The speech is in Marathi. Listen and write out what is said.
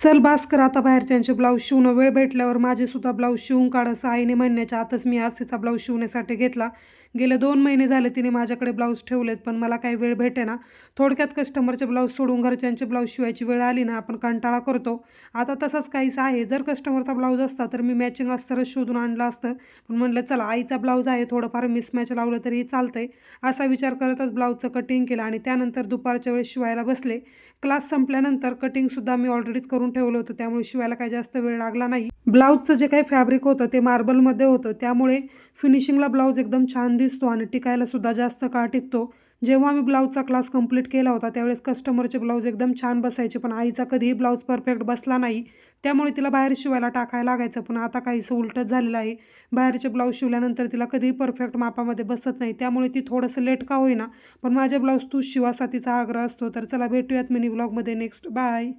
चल बास कर आता बाहेरच्यांचे ब्लाऊज शिवणं. वेळ भेटल्यावर माझे सुद्धा ब्लाऊज शिवून काढ असं आईने म्हणण्याच्या आतच मी आज तिचा ब्लाऊज शिवण्यासाठी घेतला. गेले 2 महिने झाले तिने माझ्याकडे ब्लाऊज ठेवलेत, पण मला काही वेळ भेटेना. थोडक्यात कस्टमरचे ब्लाऊज सोडून घरच्यांचे ब्लाऊज शिवायची वेळ आली ना आपण कंटाळा करतो. आता तसंच काहीसं आहे. जर कस्टमरचा ब्लाऊज असता तर मी मॅचिंग अस्तरच शोधून आणलं असतं, पण म्हणलं चला आईचा ब्लाऊज आहे, थोडंफार मिसमॅच लावलं तरी चालतंय असा विचार करतच ब्लाऊजचं कटिंग केलं आणि त्यानंतर दुपारच्या वेळेस शिवायला बसले. क्लास संपल्यानंतर कटिंगसुद्धा मी ऑलरेडीच करून ठेवलं होतं, त्यामुळे शिवायला काही जास्त वेळ लागला नाही. ब्लाऊजचं जे काही फॅब्रिक होतं ते मार्बलमध्ये होतं, त्यामुळे फिनिशिंगला ब्लाऊज एकदम छान दिसतो आणि टिकायलासुद्धा जास्त काळ टिकतो. जेव्हा मी ब्लाऊजचा क्लास कंप्लीट केला होता त्यावेळेस कस्टमरचे ब्लाऊज एकदम छान बसायचे, पण आईचा कधीही ब्लाऊज परफेक्ट बसला नाही, त्यामुळे तिला बाहेर शिवायला टाकायला लागायचं. पण आता काहीसं उलटच झालेलं आहे. बाहेरचे ब्लाऊज शिवल्यानंतर तिला कधीही परफेक्ट मापामध्ये बसत नाही, त्यामुळे ती थोडंसं लेट का होईना पण माझे ब्लाऊज तूच शिव असा तिचा आग्रह असतो. तर चला भेटूयात मिनी ब्लॉगमध्ये नेक्स्ट. बाय.